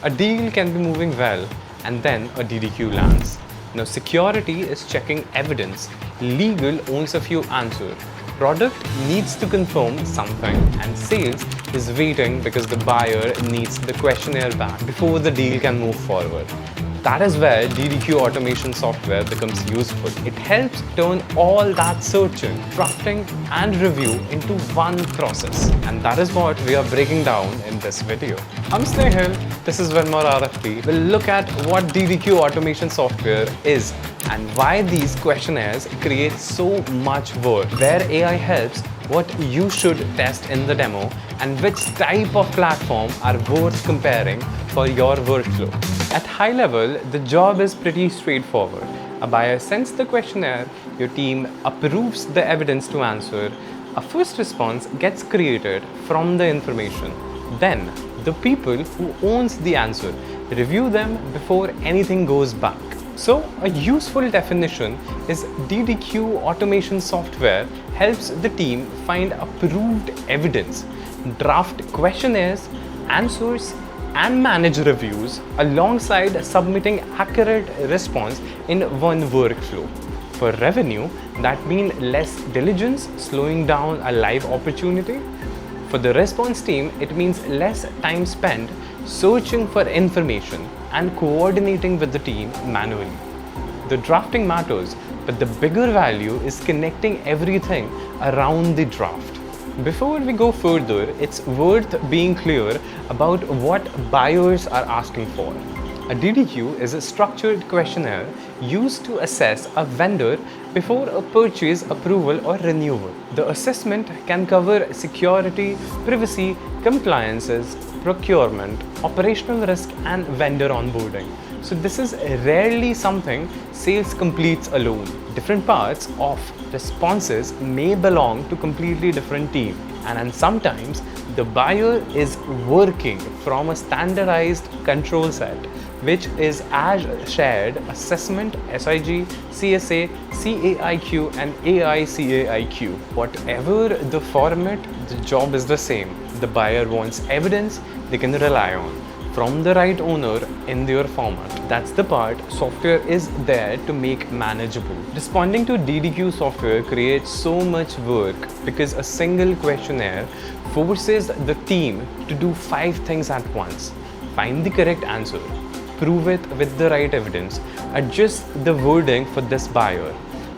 A deal can be moving well and then a DDQ lands. Now security is checking evidence, legal owns a few answers, product needs to confirm something, and sales is waiting because the buyer needs the questionnaire back before the deal can move forward. That is where DDQ automation software becomes useful. It helps turn all that searching, drafting and review into one process. And that is what we are breaking down in this video. I'm Snehal, this is One More RFP. We'll look at what DDQ automation software is and why these questionnaires create so much work, where AI helps, what you should test in the demo, and which type of platform are worth comparing for your workflow. At high level, the job is pretty straightforward. A buyer sends the questionnaire, your team approves the evidence to answer, a first response gets created from the information. Then, the people who owns the answer review them before anything goes back. So, a useful definition is DDQ automation software helps the team find approved evidence, draft questionnaires, answers, and manage reviews alongside submitting accurate response in one workflow. For revenue, that means less diligence, slowing down a live opportunity. For the response team, it means less time spent searching for information and coordinating with the team manually. The drafting matters, but the bigger value is connecting everything around the draft. Before we go further, it's worth being clear about what buyers are asking for. A DDQ is a structured questionnaire used to assess a vendor before a purchase, approval, or renewal. The assessment can cover security, privacy, compliances, procurement, operational risk, and vendor onboarding. So this is rarely something sales completes alone. Different parts of responses may belong to completely different teams, and sometimes the buyer is working from a standardized control set, which is as Shared Assessment SIG, CSA CAIQ, and AI-CAIQ. Whatever the format, the job is the same. The buyer wants evidence they can rely on from the right owner in their format. That's the part software is there to make manageable. Responding to DDQ software creates so much work because a single questionnaire forces the team to do 5 things at once. Find the correct answer, prove it with the right evidence, adjust the wording for this buyer,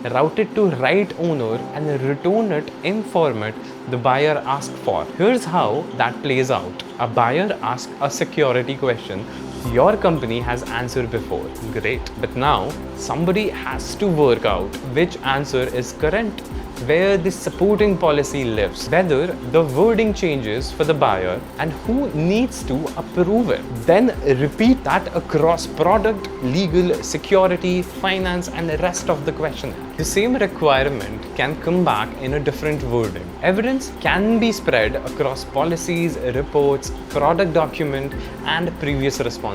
route it to right owner, and return it in format the buyer asked for. Here's how that plays out. A buyer asks a security question your company has answered before. Great. But now somebody has to work out which answer is correct, where the supporting policy lives, whether the wording changes for the buyer, and who needs to approve it. Then repeat that across product, legal, security, finance, and the rest of the questionnaire. The same requirement can come back in a different wording. Evidence can be spread across policies, reports, product document, and previous responses.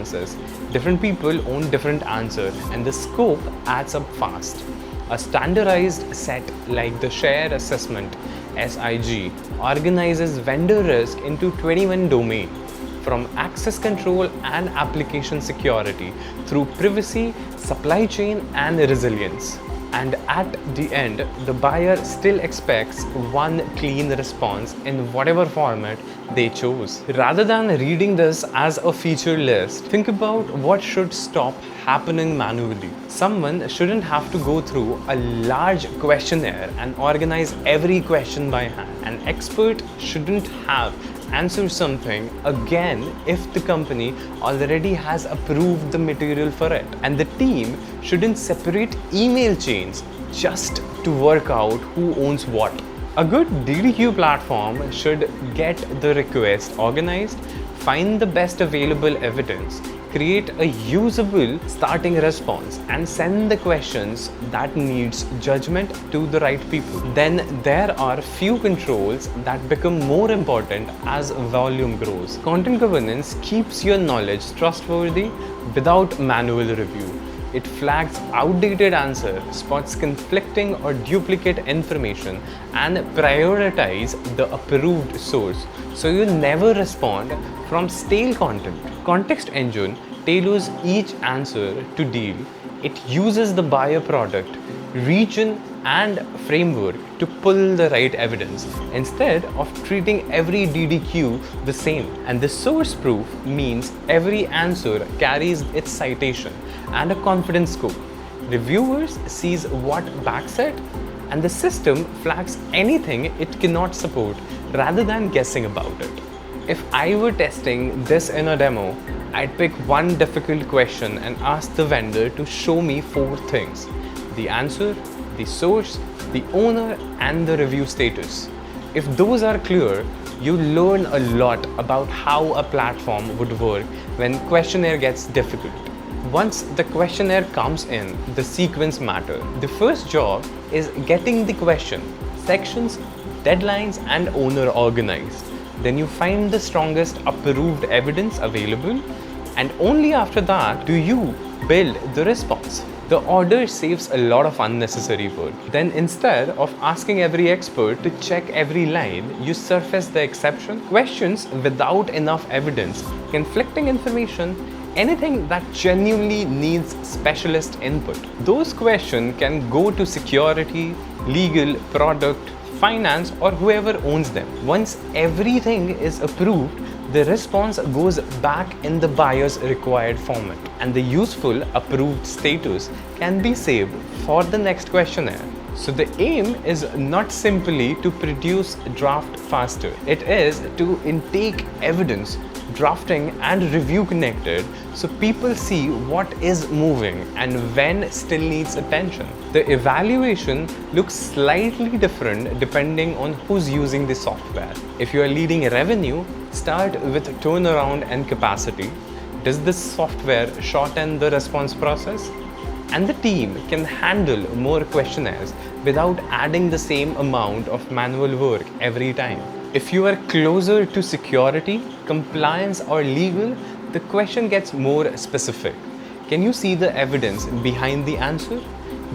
Different people own different answers, and the scope adds up fast. A standardized set like the Shared Assessment SIG organizes vendor risk into 21 domains, from access control and application security through privacy, supply chain, and resilience. And at the end, the buyer still expects one clean response in whatever format they chose. Rather than reading this as a feature list, think about what should stop happening manually. Someone shouldn't have to go through a large questionnaire and organize every question by hand. An expert shouldn't have answer something again if the company already has approved the material for it. And the team shouldn't separate email chains just to work out who owns what. A good DDQ platform should get the request organized, find the best available evidence, create a usable starting response, and send the questions that needs judgment to the right people. Then there are few controls that become more important as volume grows. Content governance keeps your knowledge trustworthy without manual review. It flags outdated answers, spots conflicting or duplicate information, and prioritizes the approved source, so you never respond from stale content. context engine tailors each answer to deal. It uses the buyer product, region, and framework to pull the right evidence instead of treating every DDQ the same. And the source proof means every answer carries its citation and a confidence score. Reviewers sees what backs it, and the system flags anything it cannot support rather than guessing about it. If I were testing this in a demo, I'd pick one difficult question and ask the vendor to show me 4 things: the answer, the source, the owner, and the review status. If those are clear, you learn a lot about how a platform would work when questionnaire gets difficult. Once the questionnaire comes in, the sequence matters. The first job is getting the question, sections, deadlines, and owner organized. Then you find the strongest approved evidence available, and only after that do you build the response. The order saves a lot of unnecessary work. Then instead of asking every expert to check every line, you surface the exception, questions without enough evidence, conflicting information, anything that genuinely needs specialist input. Those questions can go to security, legal, product, finance, or whoever owns them. Once everything is approved, the response goes back in the buyer's required format, and the useful approved status can be saved for the next questionnaire. So the aim is not simply to produce draft faster. It is to intake evidence, drafting and review connected, so people see what is moving and when still needs attention. The evaluation looks slightly different depending on who's using the software. If you are leading revenue, start with turnaround and capacity. Does this software shorten the response process? And the team can handle more questionnaires without adding the same amount of manual work every time. If you are closer to security, compliance, or legal, the question gets more specific. Can you see the evidence behind the answer?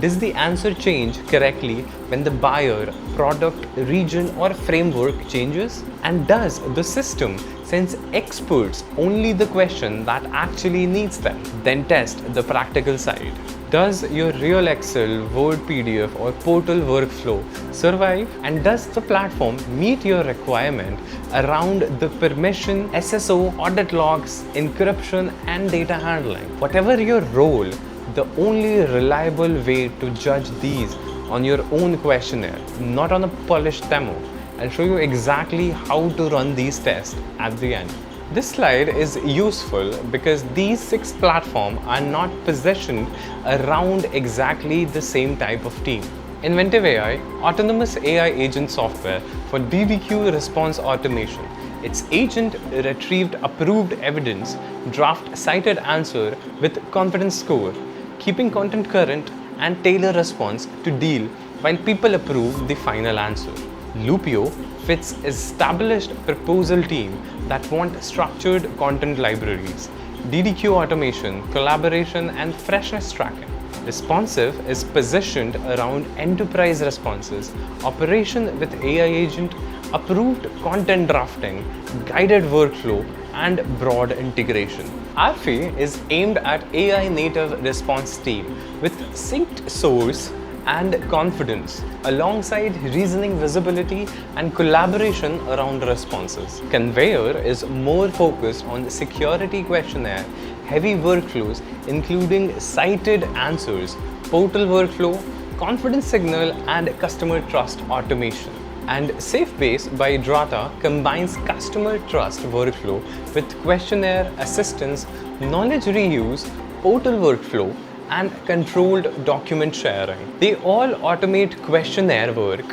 Does the answer change correctly when the buyer, product, region, or framework changes? And does the system send experts only the question that actually needs them? Then test the practical side. Does your real Excel, Word PDF, or portal workflow survive? And does the platform meet your requirement around the permission, SSO, audit logs, encryption, and data handling? Whatever your role, the only reliable way to judge these on your own questionnaire, not on a polished demo. I'll show you exactly how to run these tests at the end. This slide is useful because these 6 platforms are not positioned around exactly the same type of team. Inventive AI, autonomous AI agent software for DDQ response automation. Its agent retrieved approved evidence, draft cited answer with confidence score, keeping content current, and tailor response to deal while people approve the final answer. Loopio fits established proposal team that want structured content libraries, DDQ automation, collaboration, and freshness tracking. Responsive is positioned around enterprise responses, operation with AI agent, approved content drafting, guided workflow, and broad integration. RFP is aimed at AI native response team with synced source and confidence alongside reasoning visibility and collaboration around responses. Conveyor is more focused on security questionnaire, heavy workflows including cited answers, portal workflow, confidence signal, and customer trust automation. And SafeBase by Drata combines customer trust workflow with questionnaire assistance, knowledge reuse, portal workflow, and controlled document sharing. They all automate questionnaire work.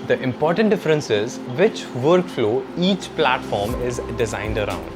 The important difference is which workflow each platform is designed around.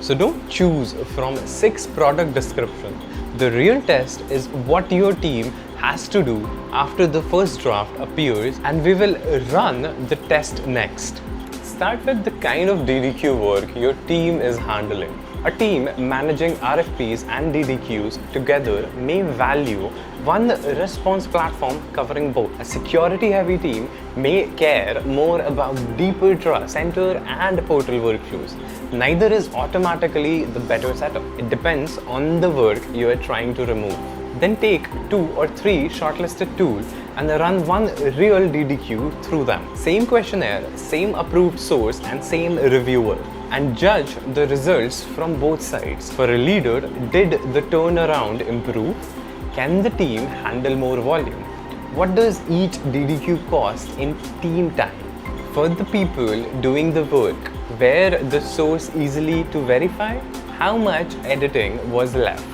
So don't choose from 6 product descriptions. The real test is what your team has to do after the first draft appears, and we will run the test next. Start with the kind of DDQ work your team is handling. A team managing RFPs and DDQs together may value one response platform covering both. A security-heavy team may care more about deeper trust center and portal workflows. Neither is automatically the better setup. It depends on the work you are trying to remove. Then take 2 or 3 shortlisted tools and run one real DDQ through them. Same questionnaire, same approved source and same reviewer. And judge the results from both sides. For a leader, did the turnaround improve? Can the team handle more volume? What does each DDQ cost in team time? For the people doing the work, were the source easily to verify? How much editing was left?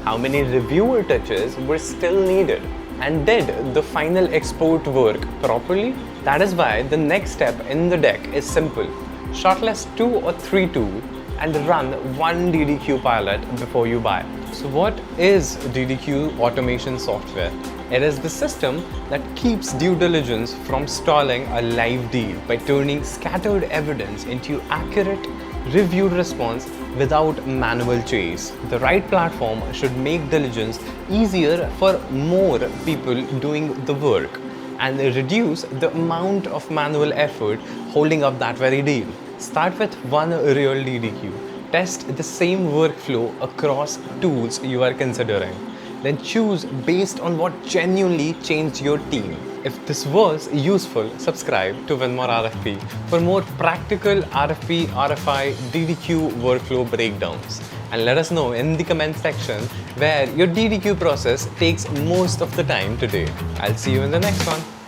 How many reviewer touches were still needed? And did the final export work properly? That is why the next step in the deck is simple. Shortlist 2 or 3 tools and run one DDQ pilot before you buy. So what is DDQ automation software? It is the system that keeps due diligence from stalling a live deal by turning scattered evidence into accurate, reviewed response without manual chase. The right platform should make diligence easier for more people doing the work and reduce the amount of manual effort holding up that very deal. Start with one real DDQ. Test the same workflow across tools you are considering. Then choose based on what genuinely changed your team. If this was useful, subscribe to Win More RFP for more practical RFP, RFI, DDQ workflow breakdowns. And let us know in the comment section where your DDQ process takes most of the time today. I'll see you in the next one.